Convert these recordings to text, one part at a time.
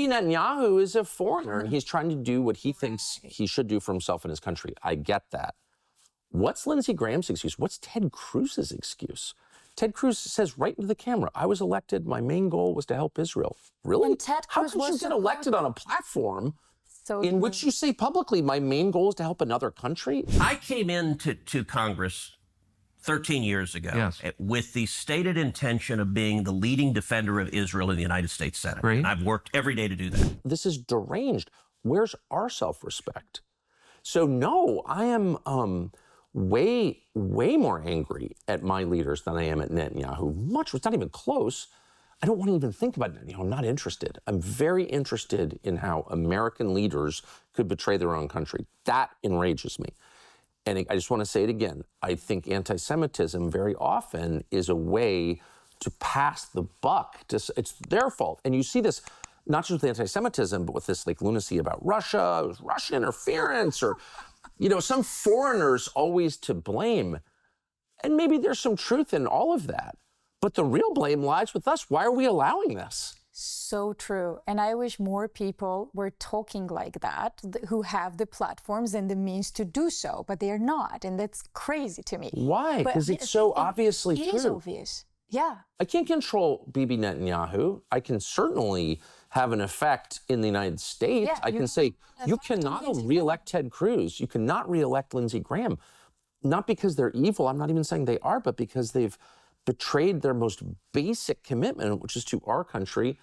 Bibi Netanyahu is a foreigner, and he's trying to do what he thinks he should do for himself and his country. I get that. What's Lindsey Graham's excuse? What's Ted Cruz's excuse? Ted Cruz says right into the camera, I was elected, my main goal was to help Israel. Really? How could you get elected on a platform in which you say publicly, my main goal is to help another country? I came into Congress 13 years ago with the stated intention of being the leading defender of Israel in the United States Senate. Right. And I've worked every day to do that. This is deranged. Where's our self-respect? So no, I am way more angry at my leaders than I am at Netanyahu. It's not even close. I don't want to even think about Netanyahu. I'm not interested. I'm very interested in how American leaders could betray their own country. That enrages me. And I just want to say it again. I think anti-Semitism very often is a way to pass the buck. It's their fault. And you see this not just with anti-Semitism, but with this like lunacy about Russia, Russian interference, or, some foreigners always to blame. And maybe there's some truth in all of that. But the real blame lies with us. Why are we allowing this? So true. And I wish more people were talking like that, who have the platforms and the means to do so, but they're not. And that's crazy to me. Why? Because it's so obviously true. It is obvious. Yeah. I can't control Bibi Netanyahu. I can certainly have an effect in the United States. Yeah, I can say, you cannot reelect Ted Cruz. You cannot reelect Lindsey Graham. Not because they're evil. I'm not even saying they are, but because they've betrayed their most basic commitment, which is to our country,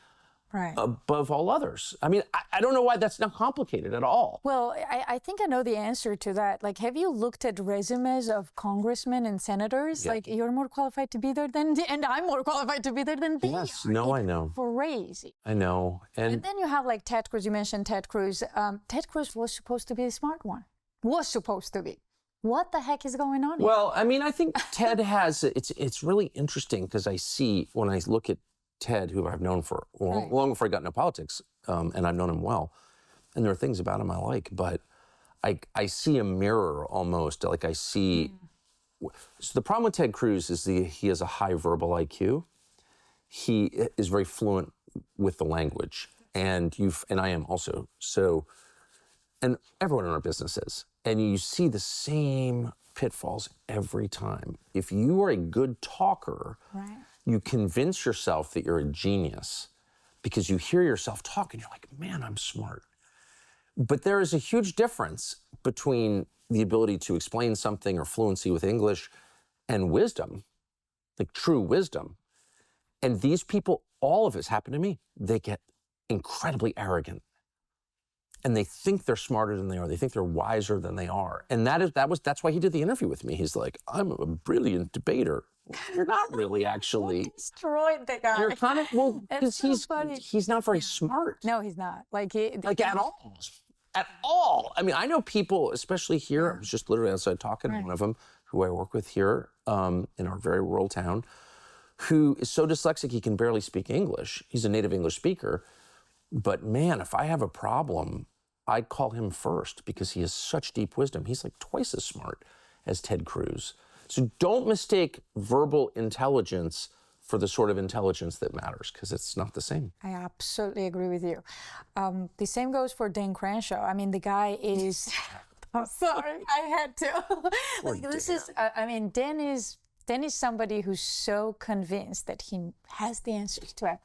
above all others. I mean, I don't know why that's not complicated at all. Well, I think I know the answer to that. Like, have you looked at resumes of congressmen and senators? Yeah. Like, you're more qualified to be there than, and I'm more qualified to be there than they Yes, are. no, I know. Crazy. I know. And then you have like Ted Cruz. You mentioned Ted Cruz. Ted Cruz was supposed to be the smart one. Was supposed to be. What the heck is going on here? Well, I mean, I think Ted has, it's really interesting because I see when I look at Ted, who I've known for long before I got into politics, and I've known him well, and there are things about him I like, but I see a mirror almost, like I see, so the problem with Ted Cruz is he has a high verbal IQ. He is very fluent with the language, and I am also, so, and everyone in our business is. And you see the same pitfalls every time. If you are a good talker, you convince yourself that you're a genius because you hear yourself talk and you're like, man, I'm smart. But there is a huge difference between the ability to explain something or fluency with English and wisdom, like true wisdom. And these people, all of this happened to me, they get incredibly arrogant. And they think they're smarter than they are. They think they're wiser than they are. And that's why he did the interview with me. He's like, I'm a brilliant debater. You're not really, actually. You destroyed the guy. You're kind of, well, because he's not very smart. No, he's not. Like at all. At all. I mean, I know people, especially here, I was just literally outside talking to one of them, who I work with here in our very rural town, who is so dyslexic he can barely speak English. He's a native English speaker. But man, if I have a problem, I'd call him first because he has such deep wisdom. He's like twice as smart as Ted Cruz. So don't mistake verbal intelligence for the sort of intelligence that matters, because it's not the same. I absolutely agree with you. The same goes for Dan Crenshaw. I mean, the guy is, I'm sorry, I had to. Like, this is, I mean, Dan is somebody who's so convinced that he has the answers to everything.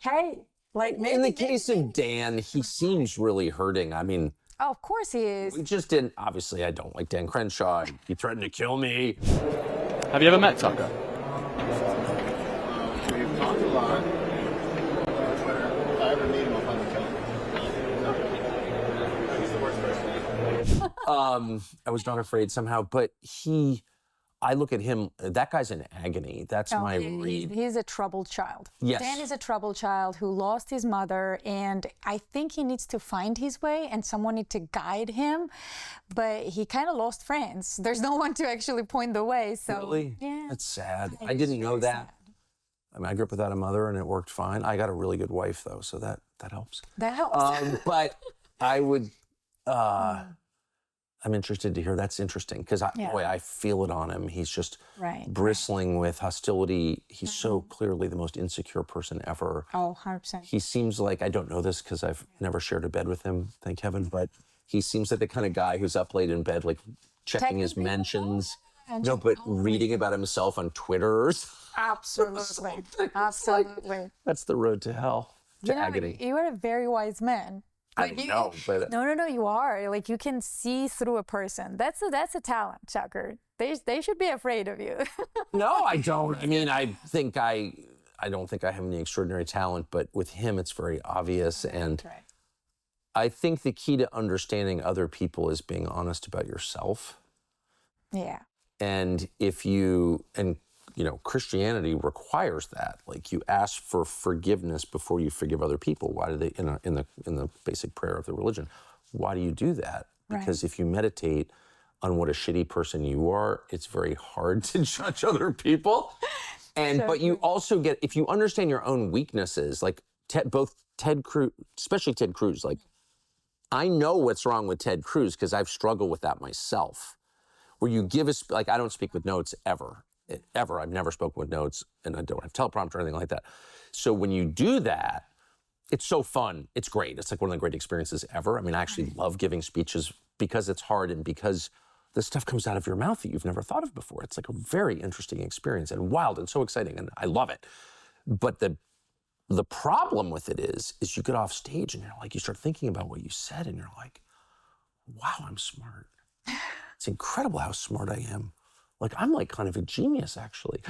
Hey, like maybe in the case of Dan, he seems really hurting. I mean, oh, of course he is. We just didn't. Obviously, I don't like Dan Crenshaw. He threatened to kill me. Have you ever met Tucker? We've talked a lot. If I ever meet him, I'll find him. He's the worst person. I was not afraid somehow, but I look at him, that guy's in agony. That's my read. He's a troubled child. Yes. Dan is a troubled child who lost his mother, and I think he needs to find his way and someone needs to guide him, but he kind of lost friends. There's no one to actually point the way, so. Really? Yeah. That's sad. I didn't know that. Sad. I mean, I grew up without a mother and it worked fine. I got a really good wife though, so that helps. That helps. But I would, I'm interested to hear. That's interesting because boy, I feel it on him. He's just bristling with hostility. He's so clearly the most insecure person ever. Oh, 100%. He seems like, I don't know this because I've never shared a bed with him, thank heaven, but he seems like the kind of guy who's up late in bed, like checking his mentions. No, but reading about himself on Twitter. Absolutely. Absolutely. That's the road to hell, to agony. You are a very wise man. I know, but No, you are. Like, you can see through a person. That's a talent, Chucker. They should be afraid of you. No, I don't. I mean, I don't think I have any extraordinary talent, but with him, it's very obvious. And I think the key to understanding other people is being honest about yourself. Yeah. And Christianity requires that. Like, you ask for forgiveness before you forgive other people. Why do they, in the basic prayer of the religion, why do you do that? Because if you meditate on what a shitty person you are, it's very hard to judge other people. But you also get, if you understand your own weaknesses, like both Ted Cruz, especially Ted Cruz, like, I know what's wrong with Ted Cruz because I've struggled with that myself. Where you give I don't speak with notes ever. I've never spoken with notes, and I don't have teleprompter or anything like that. So when you do that, it's so fun. It's great. It's like one of the great experiences ever. I mean, I actually love giving speeches because it's hard and because the stuff comes out of your mouth that you've never thought of before. It's like a very interesting experience and wild and so exciting, and I love it. But the problem with it is you get off stage and you're like, you start thinking about what you said and you're like, wow, I'm smart. It's incredible how smart I am. Like, I'm like kind of a genius, actually.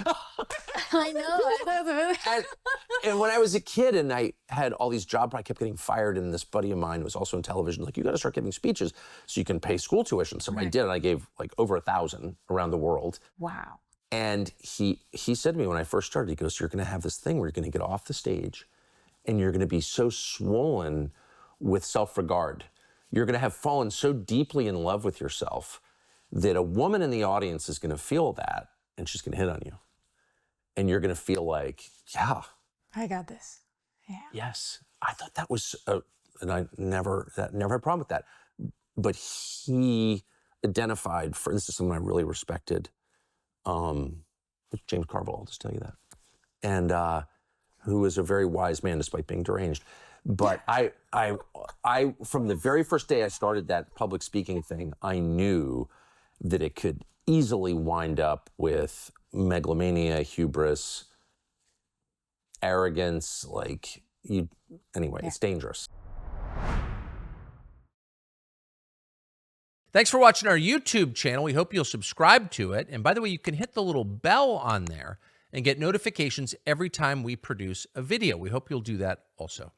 I know. And when I was a kid and I had all these jobs, I kept getting fired. And this buddy of mine was also in television. Like, you got to start giving speeches so you can pay school tuition. So I did, and I gave like over 1,000 around the world. Wow. And he said to me when I first started, he goes, you're going to have this thing where you're going to get off the stage and you're going to be so swollen with self-regard. You're going to have fallen so deeply in love with yourself that a woman in the audience is going to feel that, and she's going to hit on you. And you're going to feel like, yeah. I got this. Yeah. Yes. I thought that was, and I never had a problem with that. But he identified, for instance, someone I really respected, James Carville, I'll just tell you that. And who was a very wise man despite being deranged. But I, from the very first day I started that public speaking thing, I knew that it could easily wind up with megalomania, hubris, arrogance, it's dangerous. Thanks for watching our YouTube channel. We hope you'll subscribe to it. And by the way, you can hit the little bell on there and get notifications every time we produce a video. We hope you'll do that also.